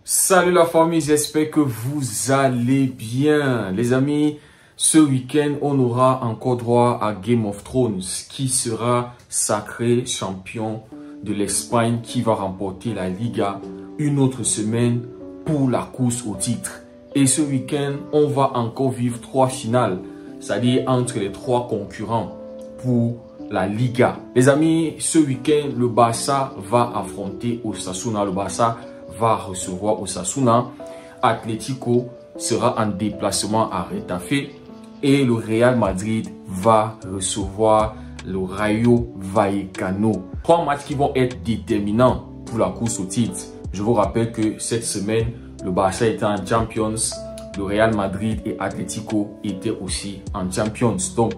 Salut la famille, j'espère que vous allez bien. Les amis, ce week-end, on aura encore droit à Game of Thrones, qui sera sacré champion de l'Espagne, qui va remporter la Liga une autre semaine pour la course au titre. Et ce week-end, on va encore vivre 3 finales, c'est-à-dire entre les 3 concurrents pour la Liga. Les amis, ce week-end, le Barça va affronter Osasuna. Le Barça va recevoir Osasuna. Atlético sera en déplacement à Retafe. Et le Real Madrid va recevoir le Rayo Vallecano. 3 matchs qui vont être déterminants pour la course au titre. Je vous rappelle que cette semaine, le Barça était en Champions. Le Real Madrid et Atlético étaient aussi en Champions. Donc,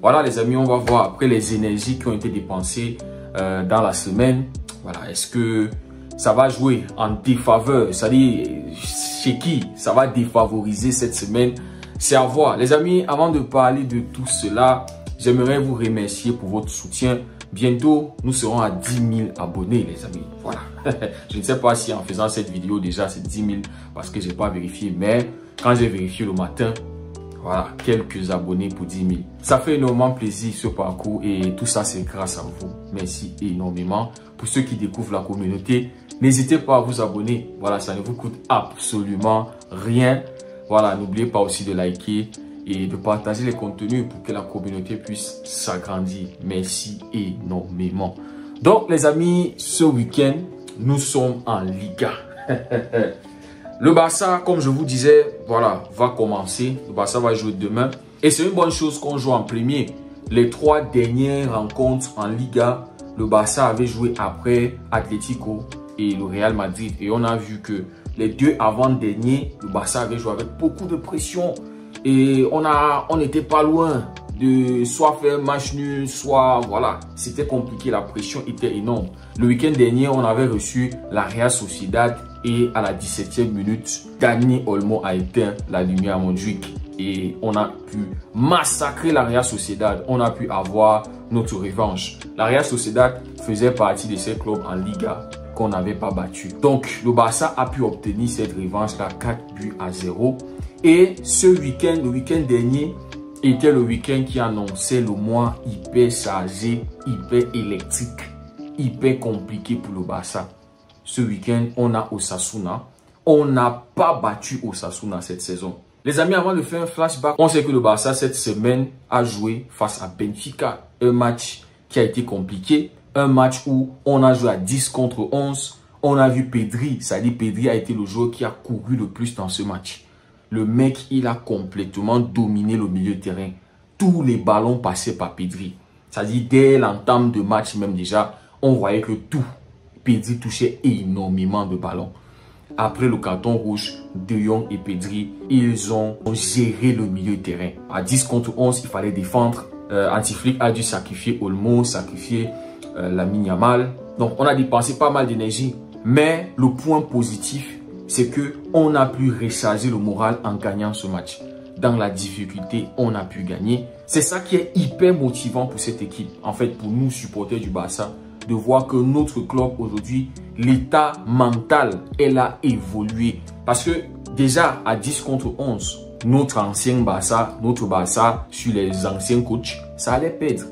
voilà les amis, on va voir après les énergies qui ont été dépensées dans la semaine. Voilà, est-ce que ça va jouer en défaveur? C'est-à-dire, chez qui ça va défavoriser cette semaine? C'est à voir. Les amis, avant de parler de tout cela, j'aimerais vous remercier pour votre soutien. Bientôt, nous serons à 10 000 abonnés, les amis. Voilà. Je ne sais pas si en faisant cette vidéo, déjà, c'est 10 000 parce que je n'ai pas vérifié. Mais quand j'ai vérifié le matin, voilà, quelques abonnés pour 10 000. Ça fait énormément plaisir ce parcours et tout ça, c'est grâce à vous. Merci énormément. Pour ceux qui découvrent la communauté, n'hésitez pas à vous abonner. Voilà, ça ne vous coûte absolument rien. Voilà, n'oubliez pas aussi de liker et de partager les contenus pour que la communauté puisse s'agrandir. Merci énormément. Donc, les amis, ce week-end, nous sommes en Liga. Le Barça, comme je vous disais, voilà, va commencer. Le Barça va jouer demain. Et c'est une bonne chose qu'on joue en premier. Les 3 dernières rencontres en Liga, le Barça avait joué après Atlético et le Real Madrid. Et on a vu que les 2 avant-derniers, le Barça avait joué avec beaucoup de pression. Et on n'était pas loin de soit faire match nul, soit voilà. C'était compliqué, la pression était énorme. Le week-end dernier, on avait reçu la Real Sociedad. Et à la 17e minute, Dani Olmo a éteint la lumière à Montjuic. Et on a pu massacrer la Real Sociedad. On a pu avoir notre revanche. La Real Sociedad faisait partie de ces clubs en Liga qu'on n'avait pas battu. Donc, le Barça a pu obtenir cette revanche-là, 4-0. Et ce week-end, le week-end dernier, était le week-end qui annonçait le mois hyper chargé, hyper électrique, hyper compliqué pour le Barça. Ce week-end, on a Osasuna. On n'a pas battu Osasuna cette saison. Les amis, avant de faire un flashback, on sait que le Barça cette semaine a joué face à Benfica. Un match qui a été compliqué. Un match où on a joué à 10 contre 11. On a vu Pedri. C'est-à-dire Pedri a été le joueur qui a couru le plus dans ce match. Le mec, il a complètement dominé le milieu de terrain. Tous les ballons passaient par Pedri. C'est-à-dire dès l'entame de match même déjà, on voyait que tout. Pedri touchait énormément de ballons. Après le carton rouge, De Jong et Pedri, ils ont géré le milieu de terrain. À 10 contre 11, il fallait défendre. Antiflick a dû sacrifier Olmo, sacrifier Lamine Yamal. Donc, on a dépensé pas mal d'énergie. Mais le point positif, c'est qu'on a pu recharger le moral en gagnant ce match. Dans la difficulté, on a pu gagner. C'est ça qui est hyper motivant pour cette équipe. En fait, pour nous, supporters du Barça, de voir que notre club aujourd'hui, l'état mental, elle a évolué. Parce que déjà à 10 contre 11, notre Barça, sur les anciens coachs, ça allait perdre.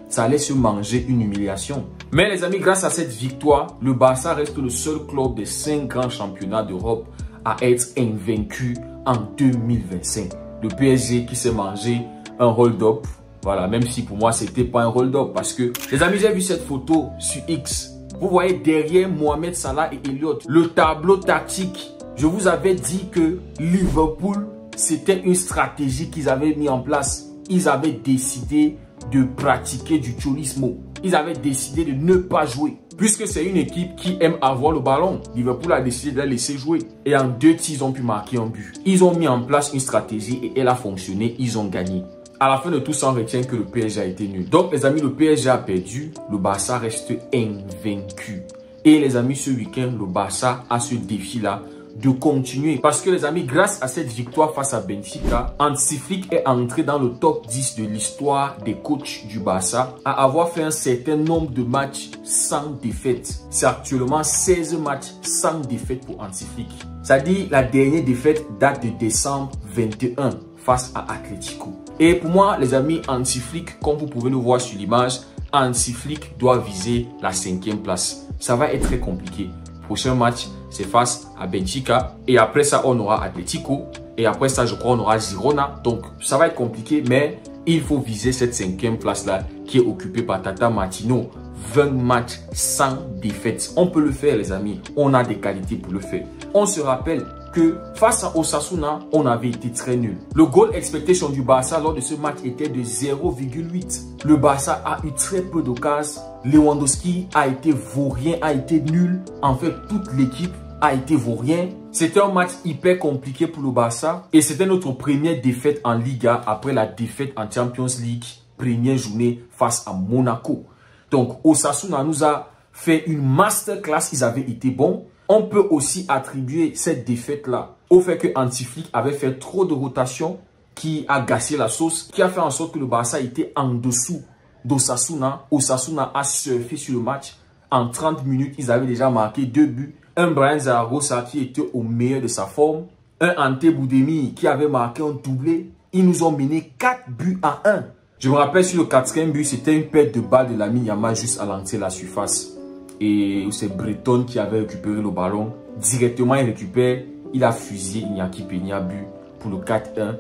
Ça allait se manger une humiliation. Mais les amis, grâce à cette victoire, le Barça reste le seul club des 5 grands championnats d'Europe à être invaincu en 2025. Le PSG qui s'est mangé un hold-up. Voilà, même si pour moi, c'était pas un hold-up. Parce que, les amis, j'ai vu cette photo sur X. Vous voyez derrière Mohamed Salah et Elliott, le tableau tactique. Je vous avais dit que Liverpool, c'était une stratégie qu'ils avaient mis en place. Ils avaient décidé de pratiquer du cholismo. Ils avaient décidé de ne pas jouer. Puisque c'est une équipe qui aime avoir le ballon. Liverpool a décidé de la laisser jouer. Et en 2 tirs, ils ont pu marquer un but. Ils ont mis en place une stratégie et elle a fonctionné. Ils ont gagné. À la fin de tout ça, on retient que le PSG a été nul. Donc, les amis, le PSG a perdu. Le Barça reste invaincu. Et les amis, ce week-end, le Barça a ce défi-là de continuer. Parce que les amis, grâce à cette victoire face à Benfica, Hansi Flick est entré dans le top 10 de l'histoire des coachs du Barça à avoir fait un certain nombre de matchs sans défaite. C'est actuellement 16 matchs sans défaite pour Hansi Flick. C'est-à-dire la dernière défaite date de décembre 21 face à Atlético. Et pour moi, les amis, Hansi Flick, comme vous pouvez le voir sur l'image, Hansi Flick doit viser la 5e place. Ça va être très compliqué. Prochain match, c'est face à Benfica. Et après ça, on aura Atlético. Et après ça, je crois, on aura Girona. Donc, ça va être compliqué, mais il faut viser cette 5e place-là qui est occupée par Tata Martino. 20 matchs sans défaite. On peut le faire, les amis. On a des qualités pour le faire. On se rappelle que face à Osasuna, on avait été très nul. Le goal expectation du Barça lors de ce match était de 0,8. Le Barça a eu très peu d'occasions. Lewandowski a été vaurien, a été nul. En fait, toute l'équipe a été vaurien. C'était un match hyper compliqué pour le Barça. Et c'était notre première défaite en Liga après la défaite en Champions League. Première journée face à Monaco. Donc, Osasuna nous a fait une masterclass. Ils avaient été bons. On peut aussi attribuer cette défaite-là au fait que Hansi Flick avait fait trop de rotation qui a gâché la sauce, qui a fait en sorte que le Barça était en dessous d'Osasuna. Osasuna a surfé sur le match. En 30 minutes, ils avaient déjà marqué 2 buts. Un Brian Zaragoza qui était au meilleur de sa forme. Un Ante Boudemi qui avait marqué un doublé. Ils nous ont mené 4 buts à 1. Je me rappelle sur le 4e but, c'était une perte de balle de Lamine Yamal juste à l'entrée de la surface. Et c'est Breton qui avait récupéré le ballon. Directement, il récupère. Il a fusillé Iñaki Peña, but pour le 4-1.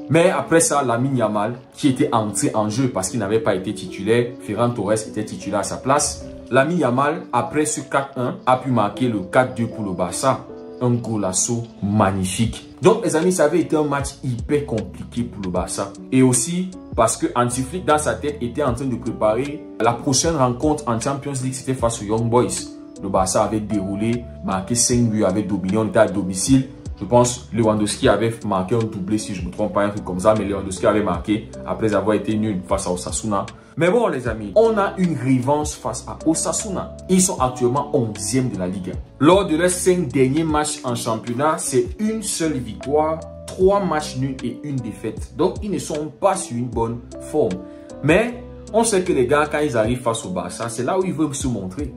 Mais après ça, Lamine Yamal, qui était entré en jeu parce qu'il n'avait pas été titulaire, Ferran Torres était titulaire à sa place. Lamine Yamal, après ce 4-1, a pu marquer le 4-2 pour le Barça. Un golasso magnifique. Donc, les amis, ça avait été un match hyper compliqué pour le Barça. Et aussi parce que Hansi Flick, dans sa tête, était en train de préparer la prochaine rencontre en Champions League. C'était face aux Young Boys. Le Barça avait déroulé, marqué 5 buts, avait dominé, on était à domicile. Je pense Lewandowski avait marqué un doublé, si je ne me trompe pas, un truc comme ça. Mais Lewandowski avait marqué après avoir été nul face à Osasuna. Mais bon, les amis, on a une revanche face à Osasuna. Ils sont actuellement 11e de la Liga. Lors de leurs 5 derniers matchs en championnat, c'est une seule victoire, 3 matchs nuls et une défaite. Donc, ils ne sont pas sur une bonne forme. Mais on sait que les gars, quand ils arrivent face au Barça, c'est là où ils veulent se montrer.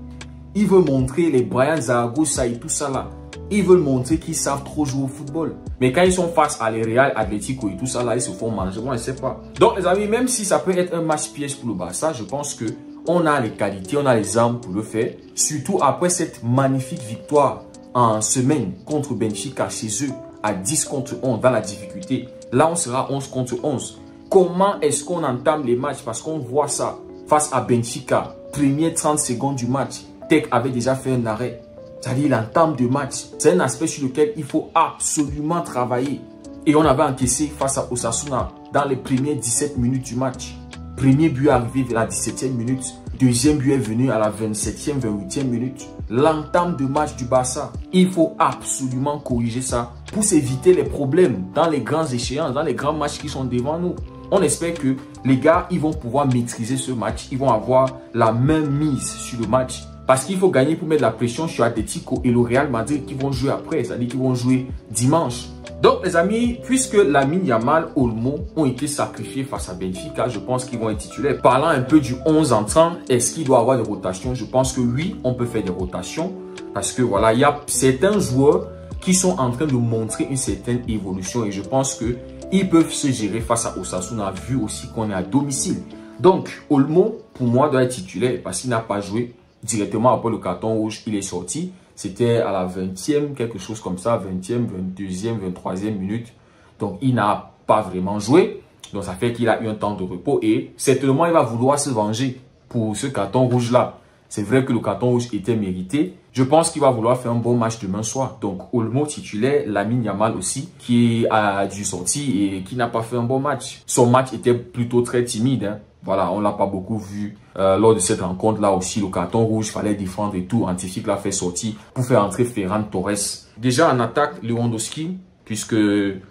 Ils veulent montrer les Brian Zaragoza et tout ça là. Ils veulent montrer qu'ils savent trop jouer au football. Mais quand ils sont face à les Real, Atlético et tout ça là, ils se font manger. Moi, je ne sais pas. Donc, les amis, même si ça peut être un match piège pour le Barça, je pense que on a les qualités, on a les armes pour le faire. Surtout après cette magnifique victoire en semaine contre Benfica chez eux à 10 contre 11 dans la difficulté. Là, on sera 11 contre 11. Comment est-ce qu'on entame les matchs? Parce qu'on voit ça face à Benfica. Première 30 secondes du match, Tech avait déjà fait un arrêt. C'est-à-dire l'entame de match. C'est un aspect sur lequel il faut absolument travailler. Et on avait encaissé face à Osasuna dans les premières 17 minutes du match. Premier but arrivé à la 17e minute. Deuxième but est venu à la 27e, 28e minute. L'entame de match du Barça. Il faut absolument corriger ça pour s'éviter les problèmes dans les grands échéances, dans les grands matchs qui sont devant nous. On espère que les gars, ils vont pouvoir maîtriser ce match. Ils vont avoir la même mise sur le match. Parce qu'il faut gagner pour mettre la pression sur Atlético et le Real Madrid qui vont jouer après. C'est-à-dire qu'ils vont jouer dimanche. Donc les amis, puisque Lamine Yamal, Olmo ont été sacrifiés face à Benfica, je pense qu'ils vont être titulaires. Parlant un peu du 11 entrant, est-ce qu'il doit y avoir des rotations? Je pense que oui, on peut faire des rotations. Parce que voilà, il y a certains joueurs qui sont en train de montrer une certaine évolution. Et je pense qu'ils peuvent se gérer face à Osasuna, vu aussi qu'on est à domicile. Donc Olmo, pour moi, doit être titulaire parce qu'il n'a pas joué. Directement après le carton rouge, il est sorti. C'était à la 20e, quelque chose comme ça, 20e, 22e, 23e minute. Donc, il n'a pas vraiment joué. Donc, ça fait qu'il a eu un temps de repos. Et certainement, il va vouloir se venger pour ce carton rouge-là. C'est vrai que le carton rouge était mérité. Je pense qu'il va vouloir faire un bon match demain soir. Donc, Olmo titulaire, Lamine Yamal aussi, qui a dû sortir et qui n'a pas fait un bon match. Son match était plutôt très timide, hein. Voilà, on ne l'a pas beaucoup vu lors de cette rencontre-là aussi. Le carton rouge, il fallait défendre et tout. Hansi Flick l'a fait sortir pour faire entrer Ferran Torres. Déjà en attaque, Lewandowski, puisque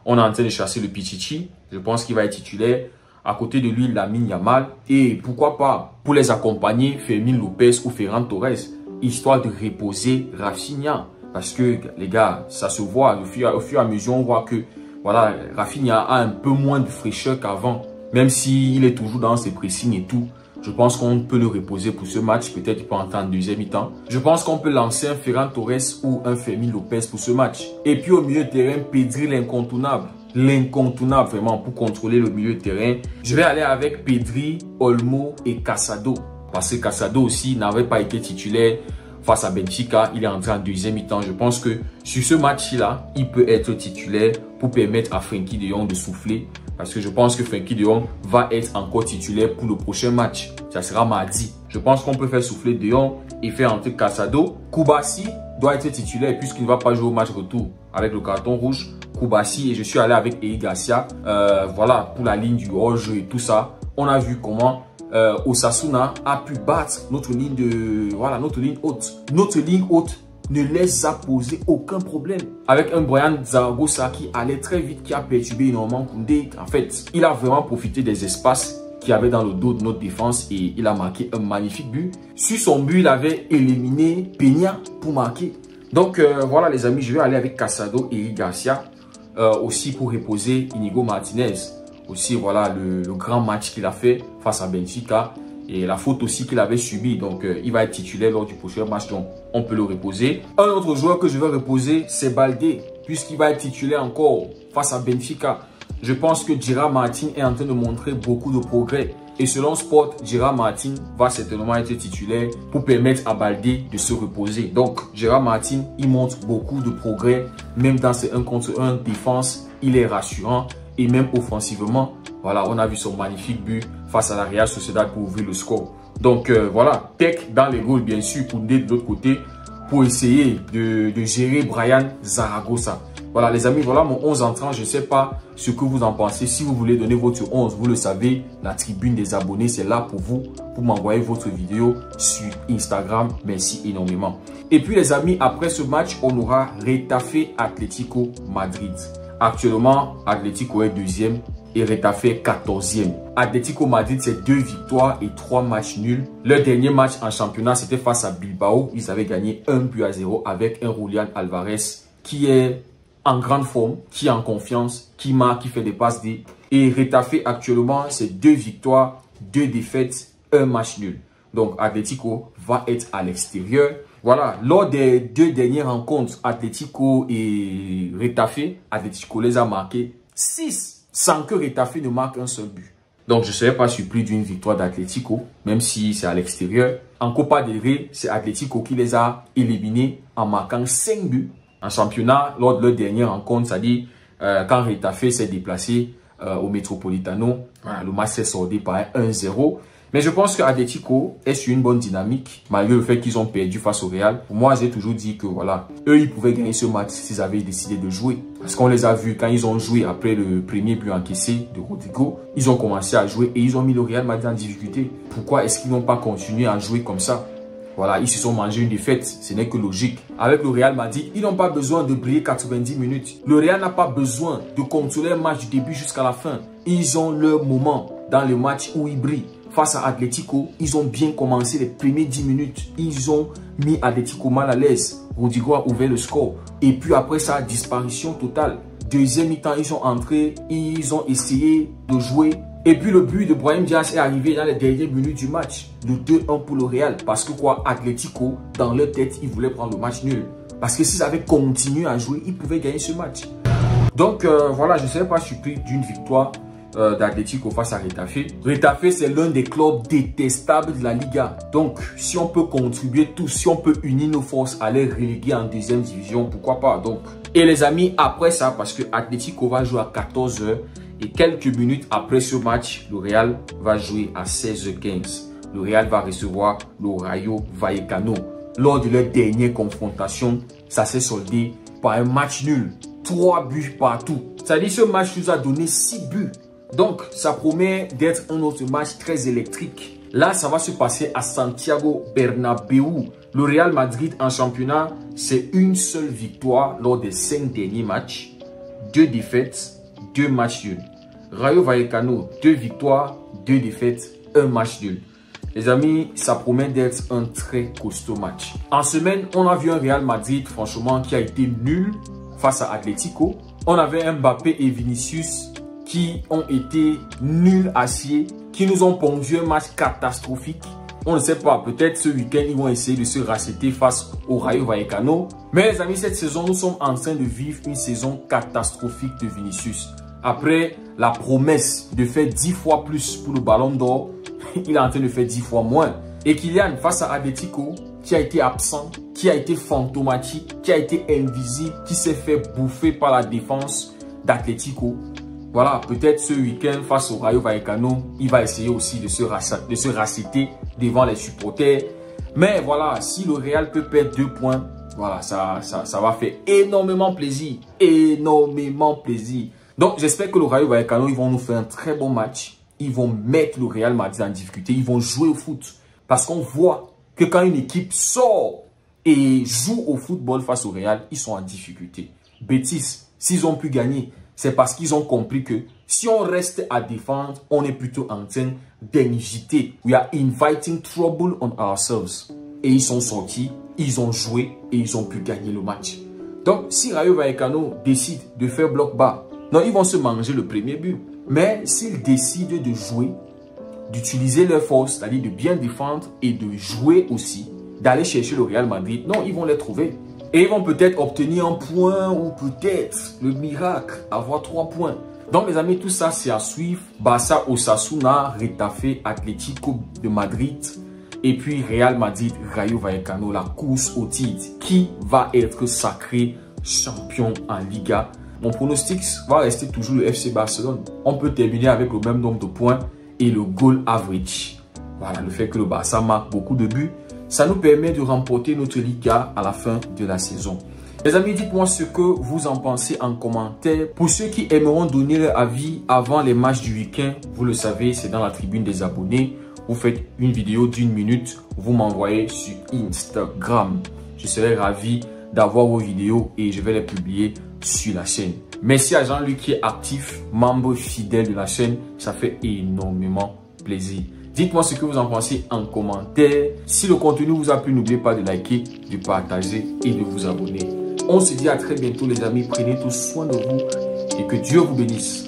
on est en train de chasser le Pichichi. Je pense qu'il va être titulaire. À côté de lui, Lamine Yamal. Et pourquoi pas, pour les accompagner, Fermin Lopez ou Ferran Torres, histoire de reposer Rafinha. Parce que, les gars, ça se voit. Au fur et à mesure, on voit que voilà, Rafinha a un peu moins de fraîcheur qu'avant. Même s'il est toujours dans ses pressings et tout. Je pense qu'on peut le reposer pour ce match. Peut-être qu'il peut entrer en deuxième mi-temps. Je pense qu'on peut lancer un Ferran Torres ou un Fermin Lopez pour ce match. Et puis au milieu de terrain, Pedri l'incontournable. L'incontournable vraiment pour contrôler le milieu de terrain. Je vais aller avec Pedri, Olmo et Casado. Parce que Casado aussi n'avait pas été titulaire face à Benfica. Il est entré en deuxième mi-temps. Je pense que sur ce match-là, il peut être titulaire pour permettre à Frenkie de Jong de souffler. Parce que je pense que Frenkie de Jong va être encore titulaire pour le prochain match. Ça sera mardi. Je pense qu'on peut faire souffler de Jong et faire entrer Casado. Koubassi doit être titulaire puisqu'il ne va pas jouer au match retour avec le carton rouge. Koubassi et je suis allé avec Eric Garcia. Voilà, pour la ligne du hors-jeu et tout ça. On a vu comment Osasuna a pu battre notre ligne de... Voilà, notre ligne haute. Notre ligne haute ne laisse à poser aucun problème. Avec un Brian Zaragoza qui allait très vite, qui a perturbé énormément Koundé. En fait, il a vraiment profité des espaces qu'il y avait dans le dos de notre défense et il a marqué un magnifique but. Sur son but, il avait éliminé Peña pour marquer. Donc voilà les amis, je vais aller avec Casado et Eric Garcia. Aussi pour reposer Inigo Martinez. Aussi voilà le grand match qu'il a fait face à Benfica. Et la faute aussi qu'il avait subie. Donc, il va être titulaire lors du prochain match. Donc, on peut le reposer. Un autre joueur que je vais reposer, c'est Baldé. Puisqu'il va être titulaire encore face à Benfica. Je pense que Gerard Martin est en train de montrer beaucoup de progrès. Et selon Sport, Gerard Martin va certainement être titulaire pour permettre à Baldé de se reposer. Donc, Gerard Martin, il montre beaucoup de progrès. Même dans ses 1 contre 1 défense, il est rassurant. Et même offensivement, voilà, on a vu son magnifique but face à la Real Sociedad pour ouvrir le score. Donc voilà, Tech dans les goals bien sûr, Koundé de l'autre côté pour essayer de gérer Brian Zaragoza. Voilà les amis, voilà mon 11 entrant. Je ne sais pas ce que vous en pensez. Si vous voulez donner votre 11, vous le savez, la tribune des abonnés, c'est là pour vous. Pour m'envoyer votre vidéo sur Instagram. Merci énormément. Et puis les amis, après ce match, on aura Retafe Atlético Madrid. Actuellement, Atlético est 2e et Retafe 14e. Atlético Madrid, c'est 2 victoires et 3 matchs nuls. Leur dernier match en championnat, c'était face à Bilbao. Ils avaient gagné 1-0 avec un Julián Alvarez qui est en grande forme, qui est en confiance, qui marque, qui fait des passes D. Et Retafe, actuellement, c'est 2 victoires, 2 défaites, 1 match nul. Donc, Atlético va être à l'extérieur. Voilà, lors des 2 dernières rencontres, Atlético et Retafe, Atlético les a marqués 6 sans que Retafe ne marque un seul but. Donc, je ne serais pas surpris d'une victoire d'Atlético, même si c'est à l'extérieur. En Copa del Rey, c'est Atlético qui les a éliminés en marquant 5 buts. En championnat, lors de leur dernière rencontre, c'est-à-dire quand Retafe s'est déplacé au Metropolitano, voilà, le match s'est soldé par un 1-0. Mais je pense que Atlético est sur une bonne dynamique, malgré le fait qu'ils ont perdu face au Real. Pour moi, j'ai toujours dit que voilà, eux, ils pouvaient gagner ce match s'ils avaient décidé de jouer. Parce qu'on les a vus quand ils ont joué après le premier but encaissé de Rodrigo. Ils ont commencé à jouer et ils ont mis le Real Madrid en difficulté. Pourquoi est-ce qu'ils n'ont pas continué à jouer comme ça? Voilà, ils se sont mangés une défaite, ce n'est que logique. Avec le Real Madrid, ils n'ont pas besoin de briller 90 minutes. Le Real n'a pas besoin de contrôler un match du début jusqu'à la fin. Ils ont leur moment dans le match où ils brillent. Face à Atlético, ils ont bien commencé les premiers 10 minutes. Ils ont mis Atlético mal à l'aise. Rodrigo a ouvert le score. Et puis après ça, disparition totale. Deuxième mi-temps, ils sont entrés. Ils ont essayé de jouer. Et puis le but de Brahim Diaz est arrivé dans les dernières minutes du match. Le 2-1 pour le Real. Parce que quoi, Atlético, dans leur tête, ils voulaient prendre le match nul. Parce que s'ils avaient continué à jouer, ils pouvaient gagner ce match. Donc voilà, je ne serais pas surpris d'une victoire d'Atlético face à Retafe. Retafe, c'est l'un des clubs détestables de la Liga. Donc, si on peut contribuer tous, si on peut unir nos forces à les reléguer en deuxième division, pourquoi pas. Donc, et les amis, après ça, parce que Atlético va jouer à 14 h et quelques minutes après ce match, le Real va jouer à 16h15. Le Real va recevoir le Rayo Vallecano. Lors de leur dernière confrontation, ça s'est soldé par un match nul. 3 buts partout. C'est-à-dire ce match nous a donné 6 buts. Donc, ça promet d'être un autre match très électrique. Là, ça va se passer à Santiago Bernabéu. Le Real Madrid en championnat, c'est une seule victoire lors des 5 derniers matchs. 2 défaites, 2 matchs nuls. Rayo Vallecano, 2 victoires, 2 défaites, 1 match nul. Les amis, ça promet d'être un très costaud match. En semaine, on a vu un Real Madrid, franchement, qui a été nul face à Atlético. On avait Mbappé et Vinicius qui ont été nuls à chier, qui nous ont pondu un match catastrophique. On ne sait pas, peut-être ce week-end, ils vont essayer de se racheter face au Rayo Vallecano. Mais les amis, cette saison, nous sommes en train de vivre une saison catastrophique de Vinicius. Après la promesse de faire 10 fois plus pour le Ballon d'Or, il est en train de faire 10 fois moins. Et Kylian, face à Atlético, qui a été absent, qui a été fantomatique, qui a été invisible, qui s'est fait bouffer par la défense d'Atlético. Voilà, peut-être ce week-end, face au Rayo Vallecano, il va essayer aussi de se racheter devant les supporters. Mais voilà, si le Real peut perdre 2 points, voilà, ça va faire énormément plaisir. Énormément plaisir. Donc, j'espère que le Rayo Vallecano, ils vont nous faire un très bon match. Ils vont mettre le Real Madrid en difficulté. Ils vont jouer au foot. Parce qu'on voit que quand une équipe sort et joue au football face au Real, ils sont en difficulté. Betis, s'ils ont pu gagner, c'est parce qu'ils ont compris que si on reste à défendre, on est plutôt en train d'inviter. We are inviting trouble on ourselves. Et ils sont sortis, ils ont joué et ils ont pu gagner le match. Donc, si Rayo Vallecano décide de faire bloc bas, non, ils vont se manger le premier but. Mais s'ils décident de jouer, d'utiliser leur force, c'est-à-dire de bien défendre et de jouer aussi, d'aller chercher le Real Madrid, non, ils vont les trouver. Et ils vont peut-être obtenir un point ou peut-être le miracle, avoir 3 points. Donc mes amis, tout ça c'est à suivre. Barça, Osasuna, Retafe, Atlético de Madrid et puis Real Madrid, Rayo Vallecano, la course au titre. Qui va être sacré champion en Liga? Mon pronostic va rester toujours le FC Barcelone. On peut terminer avec le même nombre de points et le goal average. Voilà, le fait que le Barça marque beaucoup de buts, ça nous permet de remporter notre Liga à la fin de la saison. Les amis, dites-moi ce que vous en pensez en commentaire. Pour ceux qui aimeront donner leur avis avant les matchs du week-end, vous le savez, c'est dans la tribune des abonnés. Vous faites une vidéo d'1 minute, vous m'envoyez sur Instagram. Je serai ravi d'avoir vos vidéos et je vais les publier sur la chaîne. Merci à Jean-Luc qui est actif, membre fidèle de la chaîne. Ça fait énormément plaisir. Dites-moi ce que vous en pensez en commentaire. Si le contenu vous a plu, n'oubliez pas de liker, de partager et de vous abonner. On se dit à très bientôt les amis. Prenez tout soin de vous et que Dieu vous bénisse.